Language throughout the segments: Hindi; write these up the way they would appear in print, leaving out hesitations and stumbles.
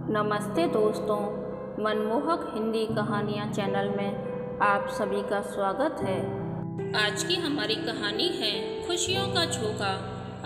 नमस्ते दोस्तों, मनमोहक हिंदी कहानियाँ चैनल में आप सभी का स्वागत है। आज की हमारी कहानी है खुशियों का झोंका।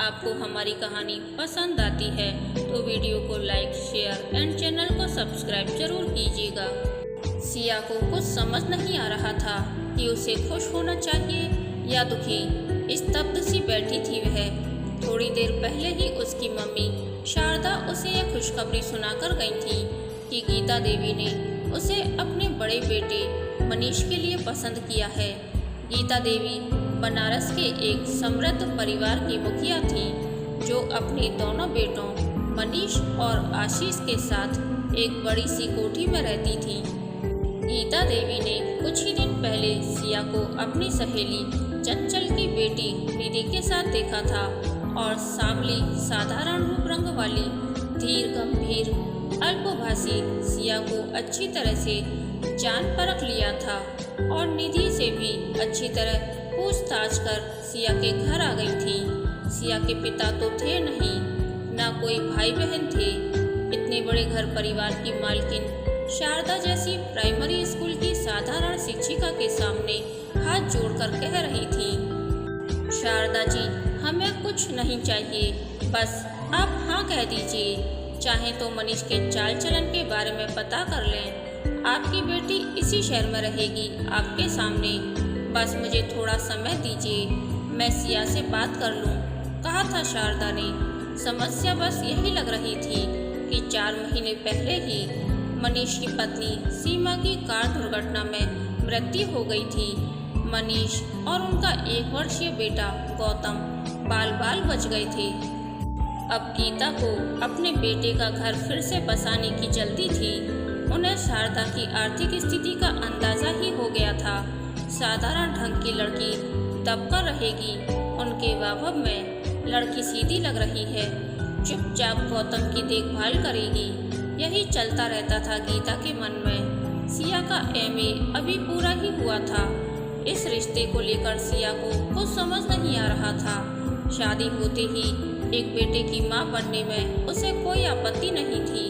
आपको हमारी कहानी पसंद आती है तो वीडियो को लाइक, शेयर एंड चैनल को सब्सक्राइब जरूर कीजिएगा। सिया को कुछ समझ नहीं आ रहा था कि उसे खुश होना चाहिए या दुखी। स्तब्ध सी बैठी थी वह। थोड़ी देर पहले ही उसकी मम्मी शारदा उसे यह खुशखबरी सुनाकर गई थी कि गीता देवी ने उसे अपने बड़े बेटे मनीष के लिए पसंद किया है। गीता देवी बनारस के एक समृद्ध परिवार की मुखिया थी जो अपने दोनों बेटों मनीष और आशीष के साथ एक बड़ी सी कोठी में रहती थी। गीता देवी ने कुछ ही दिन पहले सिया को अपनी सहेली चंचल की बेटी निधि के साथ देखा था और सांवली साधारण रूप रंग वाली धीर गंभीर अल्पभाषी सिया को अच्छी तरह से जान परख लिया था और निधि से भी अच्छी तरह पूछताछ कर सिया के घर आ गई थी। सिया के पिता तो थे नहीं, ना कोई भाई बहन थे। इतने बड़े घर परिवार की मालकिन शारदा जैसी प्राइमरी स्कूल की साधारण शिक्षिका के सामने हाथ जोड़कर कह रही थी, शारदा जी, हमें कुछ नहीं चाहिए, बस आप हाँ कह दीजिए। चाहे तो मनीष के चाल चलन के बारे में पता कर लें। आपकी बेटी इसी शहर में रहेगी आपके सामने। बस मुझे थोड़ा समय दीजिए, मैं सिया से बात कर लूँ, कहा था शारदा ने। समस्या बस यही लग रही थी कि 4 महीने पहले ही मनीष की पत्नी सीमा की कार दुर्घटना में मृत्यु हो गई थी। मनीष और उनका 1 वर्षीय बेटा गौतम बाल बाल बच गए थे। अब गीता को अपने बेटे का घर फिर से बसाने की जल्दी थी। उन्हें शारदा की आर्थिक स्थिति का अंदाजा ही हो गया था। साधारण ढंग की लड़की दबकर रहेगी, उनके वैभव में लड़की सीधी लग रही है, चुपचाप गौतम की देखभाल करेगी। यही चलता रहता था गीता के मन में। सिया का MA अभी पूरा ही हुआ था। इस रिश्ते को लेकर सिया को कुछ समझ नहीं आ रहा था। शादी होते ही एक बेटे की मां बनने में उसे कोई आपत्ति नहीं थी।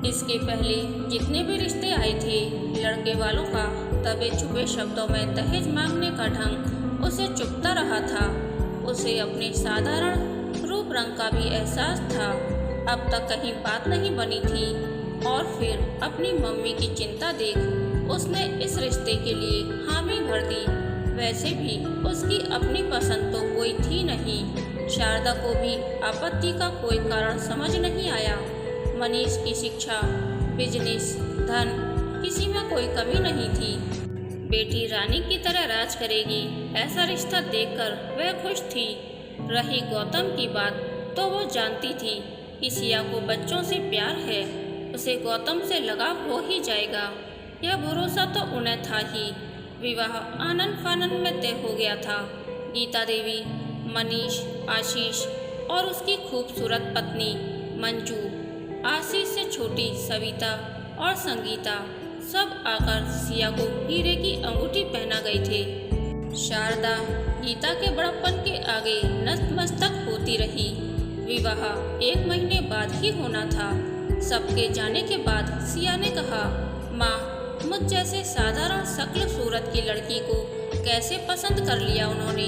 इसके पहले जितने भी रिश्ते आए थे लड़के वालों का, दबे छुपे शब्दों में दहेज मांगने का ढंग उसे चुभता रहा था। उसे अपने साधारण रूप रंग का भी एहसास था। अब तक कहीं बात नहीं बनी थी और फिर अपनी मम्मी की चिंता देख उसने इस रिश्ते के लिए हामी भर दी। वैसे भी उसकी अपनी पसंद तो कोई थी नहीं। शारदा को भी आपत्ति का कोई कारण समझ नहीं आया। मनीष की शिक्षा, बिजनेस, धन, किसी में कोई कमी नहीं थी। बेटी रानी की तरह राज करेगी, ऐसा रिश्ता देखकर वह खुश थी। रही गौतम की बात तो वो जानती थी कि सिया को बच्चों से प्यार है, उसे गौतम से लगाव हो ही जाएगा। यह भरोसा तो उन्हें था ही। विवाह आनंद फानंद में तय हो गया था। गीता देवी, मनीष, आशीष और उसकी खूबसूरत पत्नी मंजू, आशीष से छोटी सविता और संगीता सब आकर सिया को हीरे की अंगूठी पहना गए थे। शारदा गीता के बड़प्पन के आगे नतमस्तक होती रही। विवाह 1 महीने बाद ही होना था। सबके जाने के बाद सिया ने कहा, माँ, मुझ जैसे साधारण शक्ल सूरत की लड़की को कैसे पसंद कर लिया उन्होंने।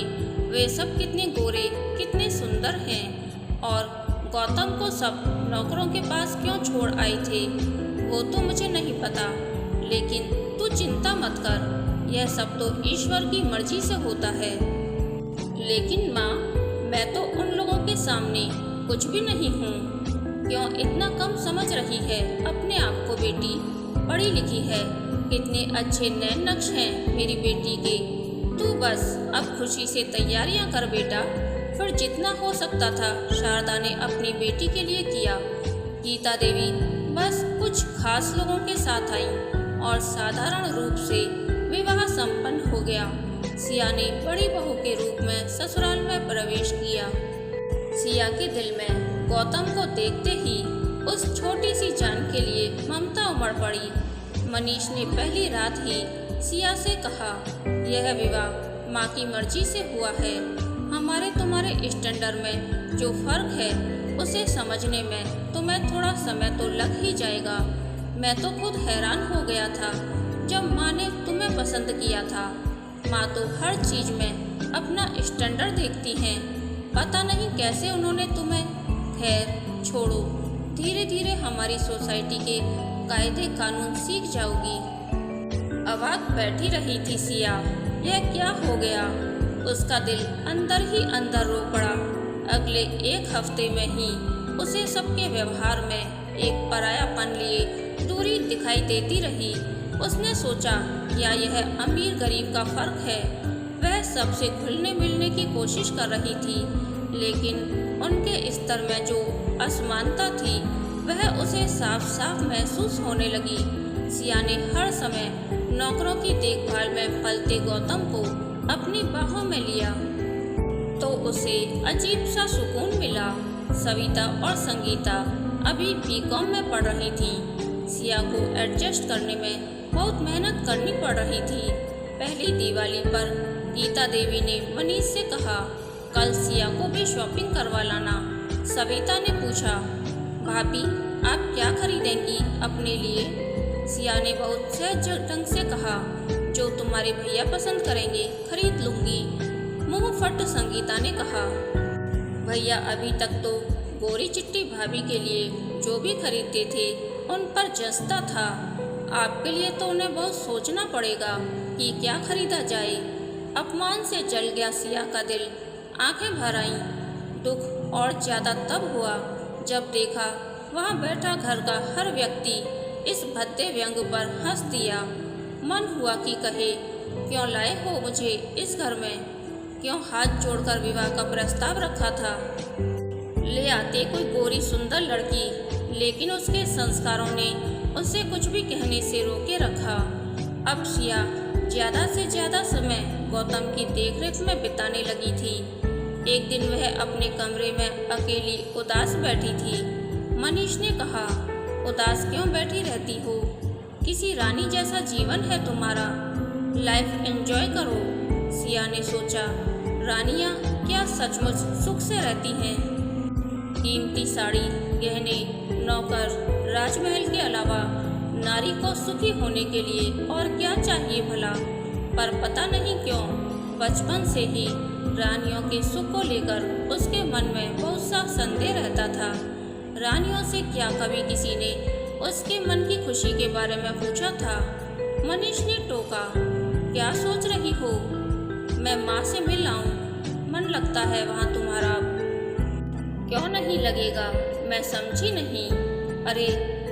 वे सब कितने गोरे, कितने सुंदर हैं। और गौतम को सब नौकरों के पास क्यों छोड़ आए थे वो तो मुझे नहीं पता, लेकिन तू चिंता मत कर, यह सब तो ईश्वर की मर्जी से होता है। लेकिन माँ, मैं तो उन लोगों के सामने कुछ भी नहीं हूँ। क्यों इतना कम समझ रही है अपने आप को? बेटी पढ़ी लिखी है, कितने अच्छे नैन नक्श हैं मेरी बेटी के। तू बस अब खुशी से तैयारियां कर बेटा। फिर जितना हो सकता था शारदा ने अपनी बेटी के लिए किया। गीता देवी बस कुछ खास लोगों के साथ आई और साधारण रूप से विवाह संपन्न हो गया। सिया ने बड़ी बहू के रूप में ससुराल में प्रवेश किया। सिया के दिल में गौतम को देखते ही उस छोटी सी जान के लिए ममता उमड़ पड़ी। मनीष ने पहली रात ही सिया से कहा, यह विवाह माँ की मर्जी से हुआ है। हमारे तुम्हारे स्टैंडर्ड में जो फर्क है उसे समझने में तुम्हें थोड़ा समय तो लग ही जाएगा। मैं तो खुद हैरान हो गया था जब माँ ने तुम्हें पसंद किया था। माँ तो हर चीज में अपना स्टैंडर्ड देखती हैं। पता नहीं कैसे उन्होंने तुम्हें। खैर छोड़ो, धीरे धीरे हमारी सोसाइटी के कायदे कानून सीख जाओगी। अवाक बैठी रही थी सिया। यह क्या हो गया? उसका दिल अंदर ही अंदर रो पड़ा। अगले एक हफ्ते में ही उसे सबके व्यवहार में एक परायापन लिए दूरी दिखाई देती रही। उसने सोचा, या यह अमीर गरीब का फर्क है। वह सबसे घुलने मिलने की कोशिश कर रही थी, लेकिन उनके स्तर में जो असमानता थी वह उसे साफ साफ महसूस होने लगी। सिया ने हर समय नौकरों की देखभाल में पलते गौतम को अपनी बाहों में लिया तो उसे अजीब सा सुकून मिला। सविता और संगीता अभी बीकॉम में पढ़ रही थीं। सिया को एडजस्ट करने में बहुत मेहनत करनी पड़ रही थी। पहली दिवाली पर गीता देवी ने मनीष से कहा, कल सिया को भी शॉपिंग करवा लाना। सविता ने पूछा, भाभी आप क्या खरीदेंगी अपने लिए? सिया ने बहुत सहज ढंग से कहा, जो तुम्हारे भैया पसंद करेंगे खरीद लूंगी। मुंह फट संगीता ने कहा, भैया अभी तक तो गोरी चिट्टी भाभी के लिए जो भी खरीदते थे उन पर जचता था। आपके लिए तो उन्हें बहुत सोचना पड़ेगा कि क्या खरीदा जाए। अपमान से जल गया सिया का दिल। आंखें भर आईं। दुख और ज्यादा तब हुआ जब देखा वहाँ बैठा घर का हर व्यक्ति इस भद्दे व्यंग पर हंस दिया। मन हुआ कि कहे, क्यों लाए हो मुझे इस घर में? क्यों हाथ जोड़कर विवाह का प्रस्ताव रखा था? ले आते कोई गोरी सुंदर लड़की, लेकिन उसके संस्कारों ने उसे कुछ भी कहने से रोके रखा। अब सिया ज्यादा से ज्यादा समय गौतम की देखरेख में बिताने लगी थी। एक दिन वह अपने कमरे में अकेली उदास बैठी थी। मनीष ने कहा, उदास क्यों बैठी रहती हो? किसी रानी जैसा जीवन है तुम्हारा, लाइफ एंजॉय करो। सिया ने सोचा, रानियां क्या सचमुच सुख से रहती हैं? कीमती साड़ी, गहने, नौकर, राजमहल के अलावा नारी को सुखी होने के लिए और क्या चाहिए भला? पर पता नहीं क्यों बचपन से ही रानियों के सुख को लेकर उसके मन में बहुत सा संदेह रहता था। रानियों से क्या कभी किसी ने उसके मन की खुशी के बारे में पूछा था? मनीष ने टोका, क्या सोच रही हो? मैं माँ से मिल आऊं? मन लगता है वहाँ तुम्हारा? क्यों नहीं लगेगा? मैं समझी नहीं। अरे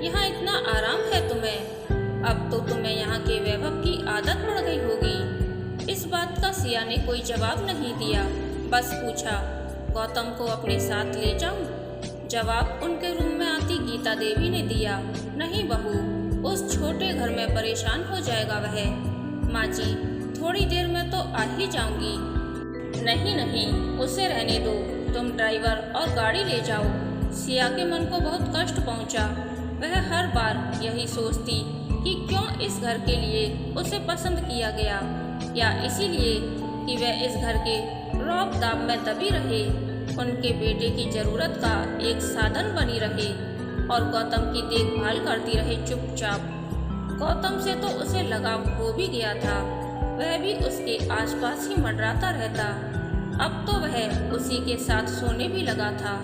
यहाँ इतना आराम है तुम्हें। अब तो तुम्हें यहाँ के वैभव की आदत पड़ गई होगी। इस बात का सिया ने कोई जवाब नहीं दिया, बस पूछा, गौतम को अपने साथ ले जाऊं? जवाब उनके रूम में आती गीता देवी ने दिया, नहीं बहू, उस छोटे घर में परेशान हो जाएगा वह। माँ जी, थोड़ी देर में तो आ ही जाऊंगी। नहीं नहीं, उसे रहने दो, तुम ड्राइवर और गाड़ी ले जाओ। सिया के मन को बहुत कष्ट पहुंचा। वह हर बार यही सोचती कि क्यों इस घर के लिए उसे पसंद किया गया, या इसीलिए कि वह इस घर के रौब दाब में दबी रहे, उनके बेटे की जरूरत का एक साधन बनी रहे और गौतम की देखभाल करती रहे चुपचाप। गौतम से तो उसे लगाव हो भी गया था। वह भी उसके आसपास ही मंडराता रहता। अब तो वह उसी के साथ सोने भी लगा था।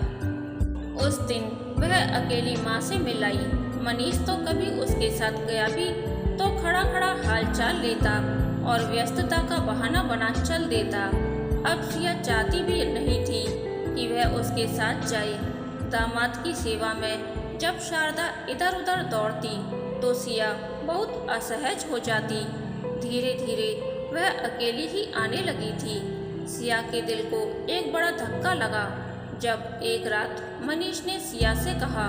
उस दिन वह अकेली माँ से मिल आई। मनीष तो कभी उसके साथ गया भी तो खड़ा खड़ा हालचाल लेता और व्यस्तता का बहाना बना चल देता। अब सिया चाहती भी नहीं थी कि वह उसके साथ जाए। दामाद की सेवा में जब शारदा इधर उधर दौड़ती तो सिया बहुत असहज हो जाती। धीरे धीरे वह अकेली ही आने लगी थी। सिया के दिल को एक बड़ा धक्का लगा जब एक रात मनीष ने सिया से कहा,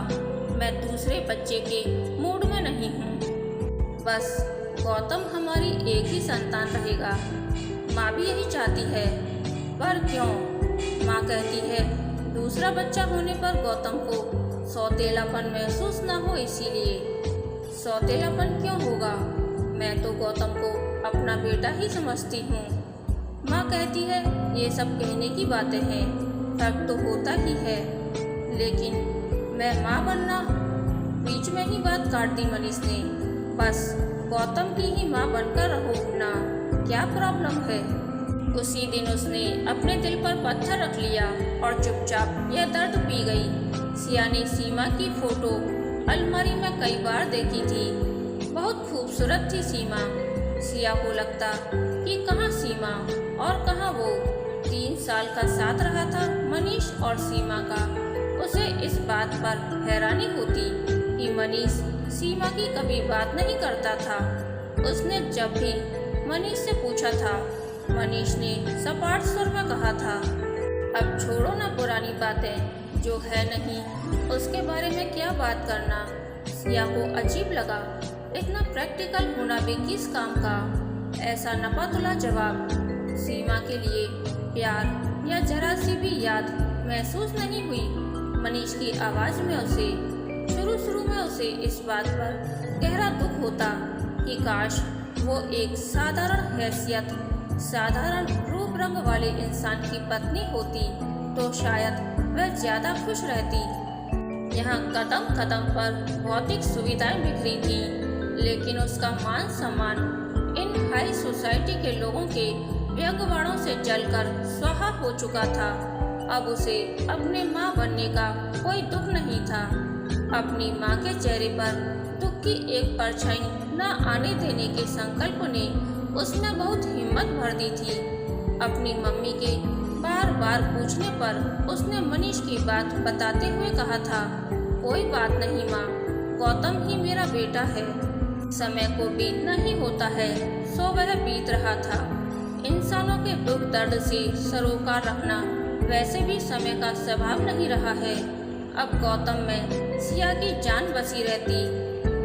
मैं दूसरे बच्चे के मूड में नहीं हूँ, बस गौतम हमारी एक ही संतान रहेगा। माँ भी यही चाहती है, पर क्यों? माँ कहती है दूसरा बच्चा होने पर गौतम को सौतेलापन महसूस ना हो, इसीलिए। सौतेलापन क्यों होगा? मैं तो गौतम को अपना बेटा ही समझती हूँ। माँ कहती है ये सब कहने की बातें हैं, फर्क तो होता ही है, लेकिन मैं माँ बनना। बीच में ही बात काट दी मनीष ने। बस गौतम की ही माँ बनकर रहो ना, क्या प्रॉब्लम है। उसी दिन उसने अपने दिल पर पत्थर रख लिया और चुपचाप यह दर्द पी गई। सिया ने सीमा की फोटो अलमारी में कई बार देखी थी। बहुत खूबसूरत थी सीमा। सिया को लगता कि कहाँ सीमा और कहाँ वो। 3 साल का साथ रहा था मनीष और सीमा का। उसे इस बात पर हैरानी होती कि मनीष सीमा की कभी बात नहीं करता था। उसने जब भी मनीष से पूछा था, मनीष ने सपाट सुर में कहा था, अब छोड़ो ना पुरानी बातें, जो है नहीं उसके बारे में क्या बात करना। सिया को अजीब लगा, इतना प्रैक्टिकल होना भी किस काम का। ऐसा नपातुला जवाब सीमा के लिए प्यार या जरा सी भी याद महसूस नहीं हुई। मनीष की आवाज़ में उसे शुरू में उसे इस बात पर गहरा दुख होता कि काश वो एक साधारण हैसियत, साधारण रूप रंग वाले इंसान की पत्नी होती तो शायद वह ज़्यादा खुश रहती। यहाँ कदम कदम पर भौतिक सुविधाएं बिखरी थी, लेकिन उसका मान सम्मान इन हाई सोसाइटी के लोगों के व्यंग्यवाड़ों से जलकर स्वाहा हो चुका था। अब उसे अपने माँ बनने का कोई दुख नहीं था। अपनी माँ के चेहरे पर दुख की एक परछाई न आने देने के संकल्प ने उसमें बहुत हिम्मत भर दी थी। अपनी मम्मी के बार बार पूछने पर उसने मनीष की बात बताते हुए कहा था, कोई बात नहीं माँ, गौतम ही मेरा बेटा है। समय को बीतना ही होता है, सो वह बीत रहा था। इंसानों के दुख दर्द से सरोकार रखना वैसे भी समय का स्वभाव नहीं रहा है। अब गौतम में सिया की जान बसी रहती।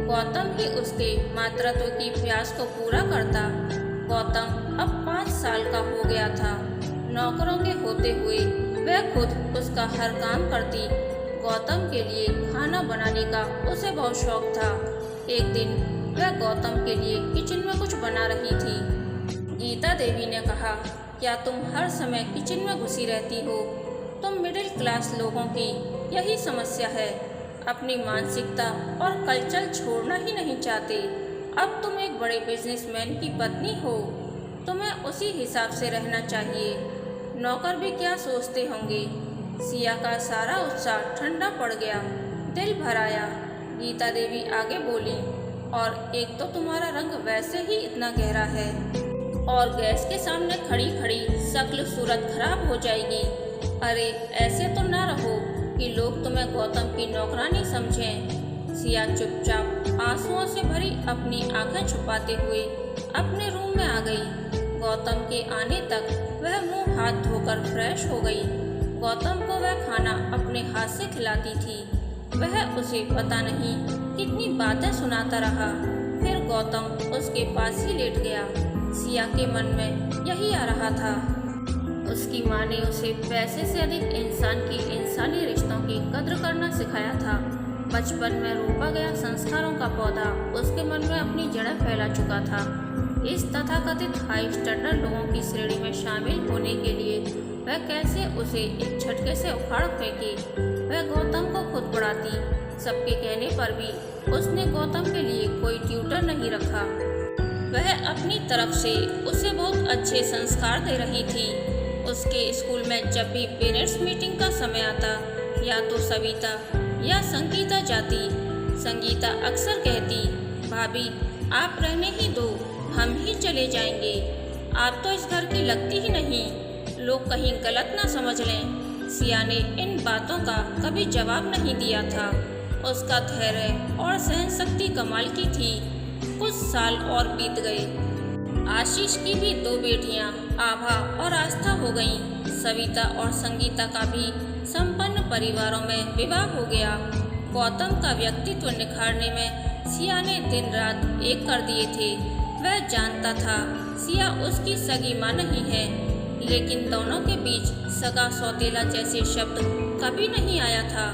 गौतम ही उसके मातृत्व की प्यास को पूरा करता। गौतम अब 5 साल का हो गया था। नौकरों के होते हुए वह खुद उसका हर काम करती। गौतम के लिए खाना बनाने का उसे बहुत शौक था। एक दिन वह गौतम के लिए किचन में कुछ बना रही थी। गीता देवी ने कहा, क्या तुम हर समय किचन में घुसी रहती हो? तुम मिडिल क्लास लोगों की यही समस्या है, अपनी मानसिकता और कल्चर छोड़ना ही नहीं चाहते। अब तुम एक बड़े बिजनेसमैन की पत्नी हो, तुम्हें उसी हिसाब से रहना चाहिए। नौकर भी क्या सोचते होंगे। सिया का सारा उत्साह ठंडा पड़ गया, दिल भर आया। गीता देवी आगे बोली, और एक तो तुम्हारा रंग वैसे ही इतना गहरा है, और गैस के सामने खड़ी खड़ी शक्ल सूरत खराब हो जाएगी। अरे ऐसे तो ना रहो कि लोग तुम्हें गौतम की नौकरानी समझें। सिया चुपचाप आंसुओं से भरी अपनी आंखें छुपाते हुए अपने रूम में आ गई। गौतम के आने तक वह मुंह हाथ धोकर फ्रेश हो गई। गौतम को वह खाना अपने हाथ से खिलाती थी। वह उसे पता नहीं कितनी बातें सुनाता रहा। फिर गौतम उसके पास ही लेट गया। सिया के मन में यही आ रहा था। उसकी माँ ने उसे पैसे से अधिक इंसान की इंसानी रिश्तों की कद्र करना सिखाया था। बचपन में रोपा गया संस्कारों का पौधा उसके मन में अपनी जड़ें फैला चुका था। इस तथाकथित हाई स्टैंडर्ड लोगों की श्रेणी में शामिल होने के लिए वह कैसे उसे एक झटके से उखाड़ फेंके। वह गौतम को खुद पढ़ाती। सबके कहने पर भी उसने गौतम के लिए कोई ट्यूटर नहीं रखा। वह अपनी तरफ से उसे बहुत अच्छे संस्कार दे रही थी। उसके स्कूल में जब भी पेरेंट्स मीटिंग का समय आता, या तो सविता या संगीता जाती। संगीता अक्सर कहती, भाभी आप रहने ही दो, हम ही चले जाएंगे। आप तो इस घर की लगती ही नहीं, लोग कहीं गलत ना समझ लें। सिया ने इन बातों का कभी जवाब नहीं दिया था। उसका धैर्य और सहन शक्ति कमाल की थी। कुछ साल और बीत गए। आशीष की भी 2 बेटियां आभा और आस्था हो गईं। सविता और संगीता का भी संपन्न परिवारों में विवाह हो गया। गौतम का व्यक्तित्व निखारने में सिया ने दिन रात एक कर दिए थे। वह जानता था सिया उसकी सगी माँ नहीं है, लेकिन दोनों के बीच सगा सौतेला जैसे शब्द कभी नहीं आया था।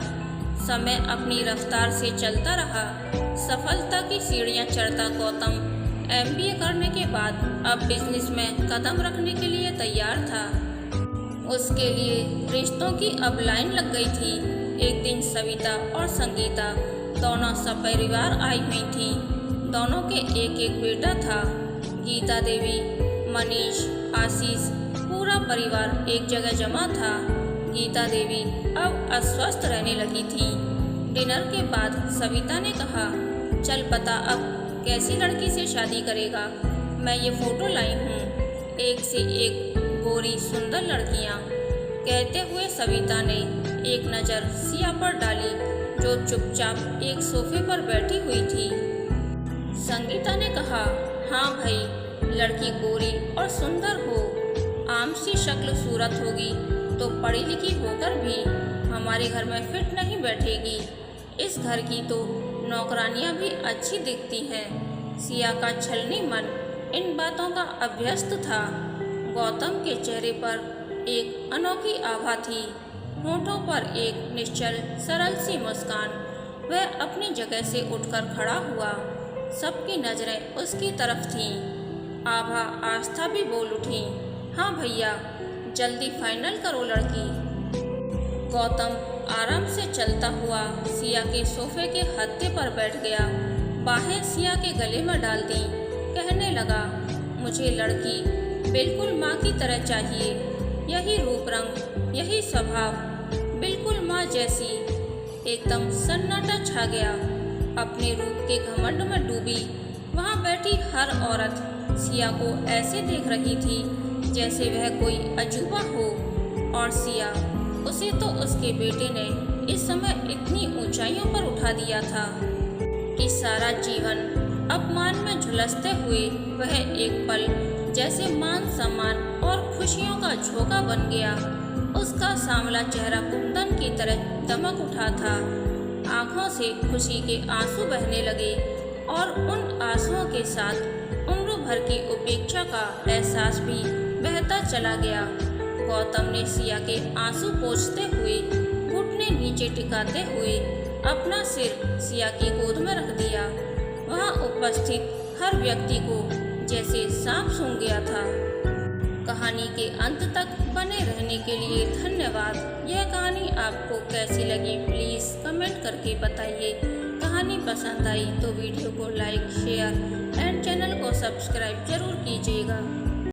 समय अपनी रफ्तार से चलता रहा। सफलता की सीढ़ियाँ चढ़ता गौतम MBA करने के बाद अब बिजनेस में कदम रखने के लिए तैयार था। उसके लिए रिश्तों की अब लाइन लग गई थी। एक दिन सविता और संगीता दोनों सपरिवार आई हुई थीं। दोनों के एक एक बेटा था। गीता देवी, मनीष, आशीष, पूरा परिवार एक जगह जमा था। गीता देवी अब अस्वस्थ रहने लगी थी। डिनर के बाद सविता ने कहा, चल बता अब कैसी लड़की से शादी करेगा। मैं ये फोटो लाई हूँ, एक से एक गोरी सुंदर लड़कियाँ। कहते हुए सविता ने एक नज़र सिया पर डाली जो चुपचाप एक सोफे पर बैठी हुई थी। संगीता ने कहा, हाँ भाई, लड़की गोरी और सुंदर हो, आम सी शक्ल सूरत होगी तो पढ़ी लिखी होकर भी हमारे घर में फिट नहीं बैठेगी। इस घर की तो नौकरानियां भी अच्छी दिखती हैं। सिया का छलनी मन इन बातों का अभ्यस्त था। गौतम के चेहरे पर एक अनोखी आभा थी, होठों पर एक निश्चल सरल सी मुस्कान। वह अपनी जगह से उठकर खड़ा हुआ। सबकी नजरें उसकी तरफ थीं। आभा आस्था भी बोल उठी, हाँ भैया, जल्दी फाइनल करो लड़की। गौतम आराम से चलता हुआ सिया के सोफे के हत्थे पर बैठ गया। बाहें सिया के गले में डाल दी। कहने लगा, मुझे लड़की बिल्कुल माँ की तरह चाहिए। यही रूप रंग, यही स्वभाव, बिल्कुल माँ जैसी। एकदम सन्नाटा छा गया। अपने रूप के घमंड में डूबी वहाँ बैठी हर औरत सिया को ऐसे देख रही थी जैसे वह कोई अजूबा हो। और सिया, उसे तो उसके बेटे ने इस समय इतनी ऊंचाइयों पर उठा दिया था कि सारा जीवन अपमान में झुलसते हुए वह एक पल जैसे मान सम्मान और खुशियों का झोंका बन गया। उसका सांवला चेहरा कुंदन की तरह दमक उठा था। आंखों से खुशी के आंसू बहने लगे और उन आंसुओं के साथ उम्र भर की उपेक्षा का एहसास भी बहता चला गया। गौतम ने सिया के आंसू पोंछते हुए घुटने नीचे टिकाते हुए अपना सिर सिया की गोद में रख दिया। वहाँ उपस्थित हर व्यक्ति को जैसे सांप सूंघ गया था। कहानी के अंत तक बने रहने के लिए धन्यवाद। यह कहानी आपको कैसी लगी प्लीज़ कमेंट करके बताइए। कहानी पसंद आई तो वीडियो को लाइक, शेयर एंड चैनल को सब्सक्राइब जरूर कीजिएगा।